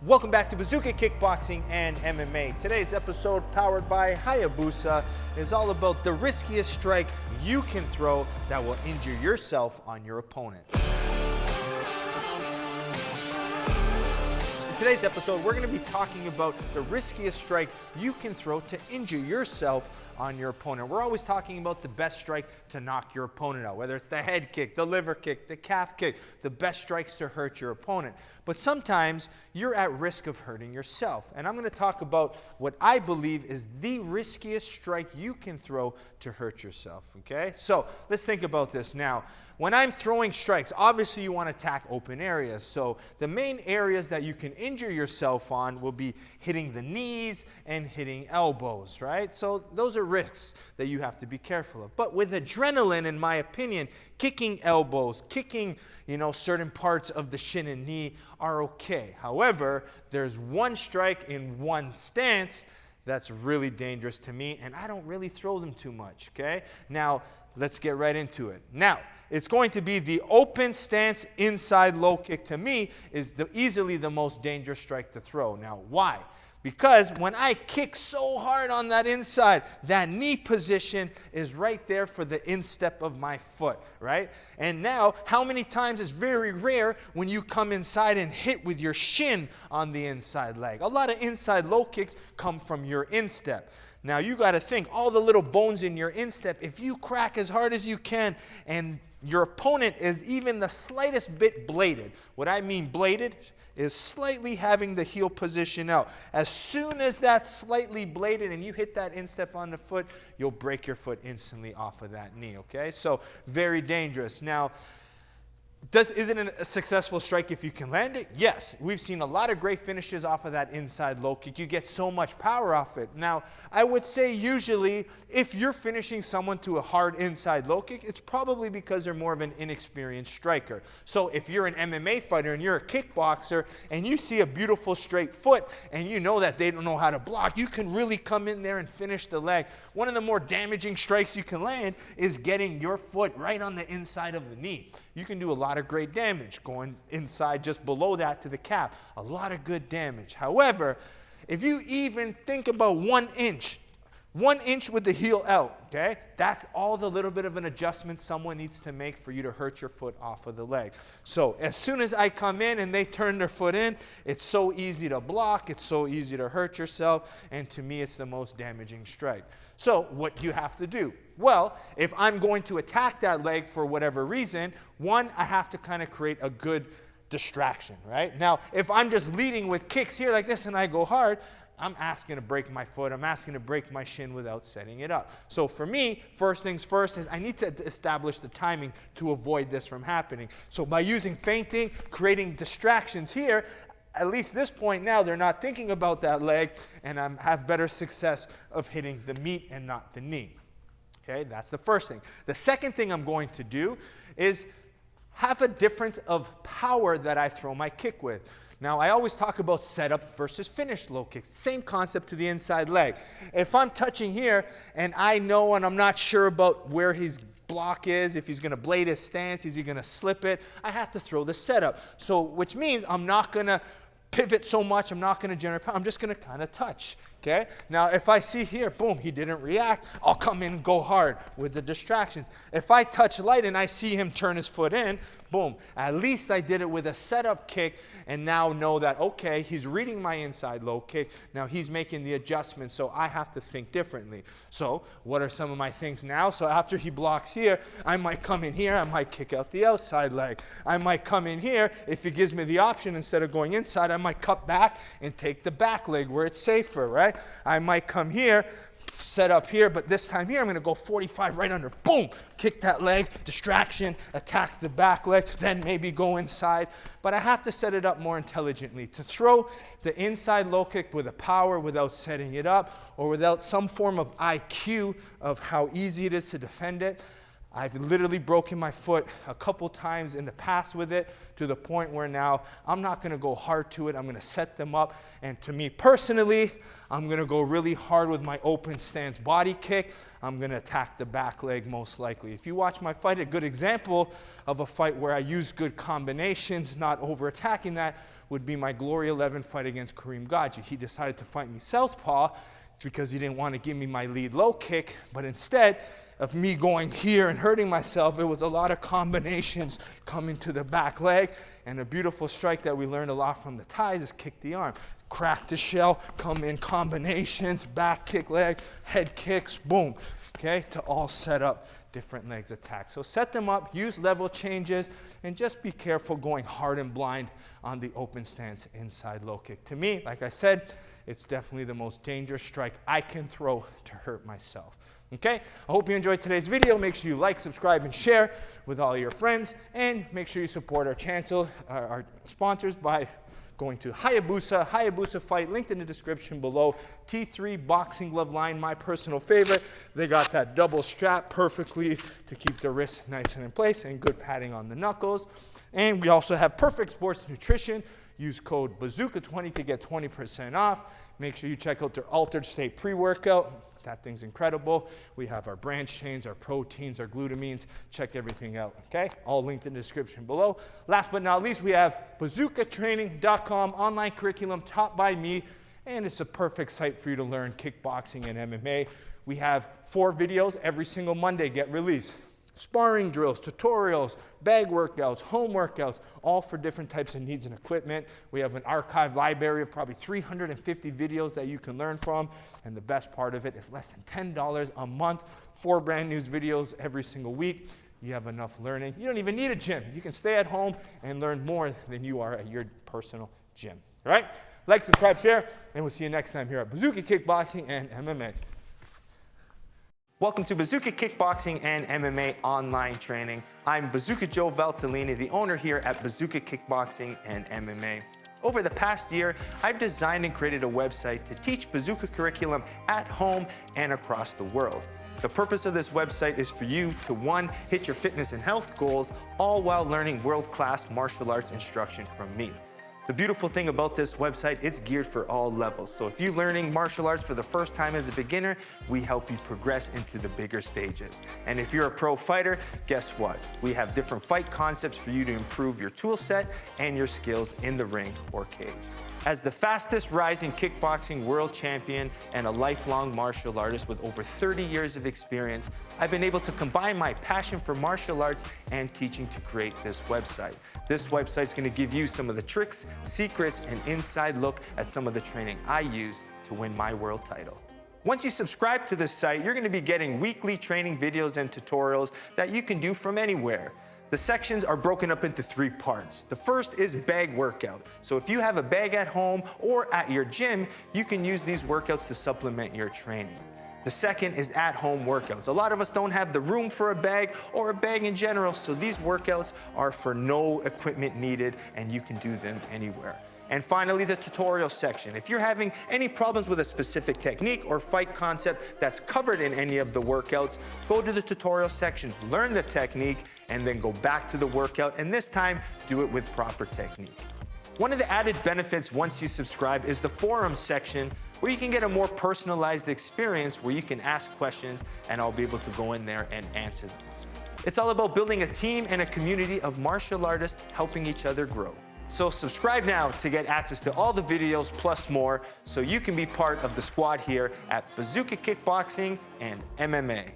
Welcome back to Bazooka Kickboxing and MMA. Today's episode, powered by Hayabusa, is all about the riskiest strike you can throw that will injure yourself on your opponent. In today's episode, we're going to be talking about the riskiest strike you can throw to injure yourself on your opponent. We're always talking about the best strike to knock your opponent out, whether it's the head kick, the liver kick, the calf kick, the best strikes to hurt your opponent. But sometimes you're at risk of hurting yourself. And I'm going to talk about what I believe is the riskiest strike you can throw to hurt yourself, okay? So let's think about this now. When I'm throwing strikes, obviously you want to attack open areas. So the main areas that you can injure yourself on will be hitting the knees and hitting elbows, right? So those are risks that you have to be careful of. But with adrenaline, in my opinion, kicking elbows, kicking, certain parts of the shin and knee are okay. However, there's one strike in one stance that's really dangerous to me, and I don't really throw them too much, okay? Now, let's get right into it. Now, it's going to be the open stance inside low kick. To me, is easily the most dangerous strike to throw. Now, why? Because when I kick so hard on that inside, that knee position is right there for the instep of my foot, right? And now, how many times is very rare when you come inside and hit with your shin on the inside leg? A lot of inside low kicks come from your instep. Now, you got to think, all the little bones in your instep, if you crack as hard as you can and your opponent is even the slightest bit bladed, what I mean bladed is slightly having the heel position out. As soon as that's slightly bladed and you hit that instep on the foot, you'll break your foot instantly off of that knee, okay? So very dangerous. Now, isn't it a successful strike if you can land it? Yes. We've seen a lot of great finishes off of that inside low kick. You get so much power off it. Now, I would say usually if you're finishing someone to a hard inside low kick, it's probably because they're more of an inexperienced striker. So if you're an MMA fighter and you're a kickboxer and you see a beautiful straight foot and you know that they don't know how to block, you can really come in there and finish the leg. One of the more damaging strikes you can land is getting your foot right on the inside of the knee. You can do a lot of great damage going inside just below that to the calf. A lot of good damage. However, if you even think about 1 inch with the heel out, okay, that's all the little bit of an adjustment someone needs to make for you to hurt your foot off of the leg. So as soon as I come in and they turn their foot in, it's so easy to block, it's so easy to hurt yourself, and to me it's the most damaging strike. So what do you have to do? Well, if I'm going to attack that leg for whatever reason, one, I have to kind of create a good distraction, right? Now, if I'm just leading with kicks here like this and I go hard, I'm asking to break my foot. I'm asking to break my shin without setting it up. So for me, first things first is I need to establish the timing to avoid this from happening. So by using feinting, creating distractions here, at least this point now, they're not thinking about that leg, and I have better success of hitting the meat and not the knee. Okay, that's the first thing. The second thing I'm going to do is have a difference of power that I throw my kick with. Now, I always talk about setup versus finish low kicks. Same concept to the inside leg. If I'm touching here and I know and I'm not sure about where his block is, if he's going to blade his stance, is he going to slip it, I have to throw the setup. So, which means I'm not going to pivot so much, I'm not going to generate power, I'm just going to kind of touch, okay? Now, if I see here, boom, he didn't react, I'll come in and go hard with the distractions. If I touch light and I see him turn his foot in, boom, at least I did it with a setup kick and now know that, okay, he's reading my inside low kick, now he's making the adjustment, so I have to think differently. So, what are some of my things now? So after he blocks here, I might come in here, I might kick out the outside leg. I might come in here, if he gives me the option, instead of going inside, I might cut back and take the back leg where it's safer, right? I might come here, set up here, but this time here I'm going to go 45 right under, boom, kick that leg, distraction, attack the back leg, then maybe go inside. But I have to set it up more intelligently. To throw the inside low kick with a power without setting it up or without some form of IQ of how easy it is to defend it, I've literally broken my foot a couple times in the past with it, to the point where now I'm not gonna go hard to it. I'm gonna set them up. And to me personally, I'm gonna go really hard with my open stance body kick. I'm gonna attack the back leg most likely. If you watch my fight, a good example of a fight where I use good combinations, not over attacking that, would be my Glory 11 fight against Kareem Gaji. He decided to fight me southpaw because he didn't want to give me my lead low kick, but instead of me going here and hurting myself, it was a lot of combinations coming to the back leg. And a beautiful strike that we learned a lot from the Thais is kick the arm. Crack the shell, come in combinations, back kick leg, head kicks, boom, okay, to all set up different legs attack. So set them up, use level changes, and just be careful going hard and blind on the open stance inside low kick. To me, like I said, it's definitely the most dangerous strike I can throw to hurt myself. Okay, I hope you enjoyed today's video. Make sure you like, subscribe, and share with all your friends. And make sure you support our channel, our sponsors, by going to Hayabusa Fight, linked in the description below. T3 boxing glove line, my personal favorite. They got that double strap perfectly to keep the wrist nice and in place, and good padding on the knuckles. And we also have Perfect Sports Nutrition. Use code Bazooka20 to get 20% off. Make sure you check out their Altered State pre-workout. That thing's incredible. We have our branch chains, our proteins, our glutamines. Check everything out, okay? All linked in the description below. Last but not least, we have bazookatraining.com, online curriculum taught by me, and it's a perfect site for you to learn kickboxing and MMA. We have 4 videos every single Monday get released. Sparring drills, tutorials, bag workouts, home workouts, all for different types of needs and equipment. We have an archive library of probably 350 videos that you can learn from. And the best part of it is less than $10 a month, 4 brand new videos every single week. You have enough learning. You don't even need a gym. You can stay at home and learn more than you are at your personal gym. All right? Like, subscribe, share, and we'll see you next time here at Bazooka Kickboxing and MMA. Welcome to Bazooka Kickboxing and MMA online training. I'm Bazooka Joe Valtellini, the owner here at Bazooka Kickboxing and MMA. Over the past year, I've designed and created a website to teach Bazooka curriculum at home and across the world. The purpose of this website is for you to, 1, hit your fitness and health goals, all while learning world-class martial arts instruction from me. The beautiful thing about this website, it's geared for all levels. So if you're learning martial arts for the first time as a beginner, we help you progress into the bigger stages. And if you're a pro fighter, guess what? We have different fight concepts for you to improve your tool set and your skills in the ring or cage. As the fastest rising kickboxing world champion and a lifelong martial artist with over 30 years of experience, I've been able to combine my passion for martial arts and teaching to create this website. This website is going to give you some of the tricks, secrets, and inside look at some of the training I use to win my world title. Once you subscribe to this site, you're going to be getting weekly training videos and tutorials that you can do from anywhere. The sections are broken up into 3 parts. The first is bag workout. So if you have a bag at home or at your gym, you can use these workouts to supplement your training. The second is at-home workouts. A lot of us don't have the room for a bag or a bag in general, so these workouts are for no equipment needed, and you can do them anywhere. And finally, the tutorial section. If you're having any problems with a specific technique or fight concept that's covered in any of the workouts, go to the tutorial section, learn the technique, and then go back to the workout, and this time, do it with proper technique. One of the added benefits once you subscribe is the forums section, where you can get a more personalized experience where you can ask questions and I'll be able to go in there and answer them. It's all about building a team and a community of martial artists helping each other grow. So subscribe now to get access to all the videos plus more, so you can be part of the squad here at Bazooka Kickboxing and MMA.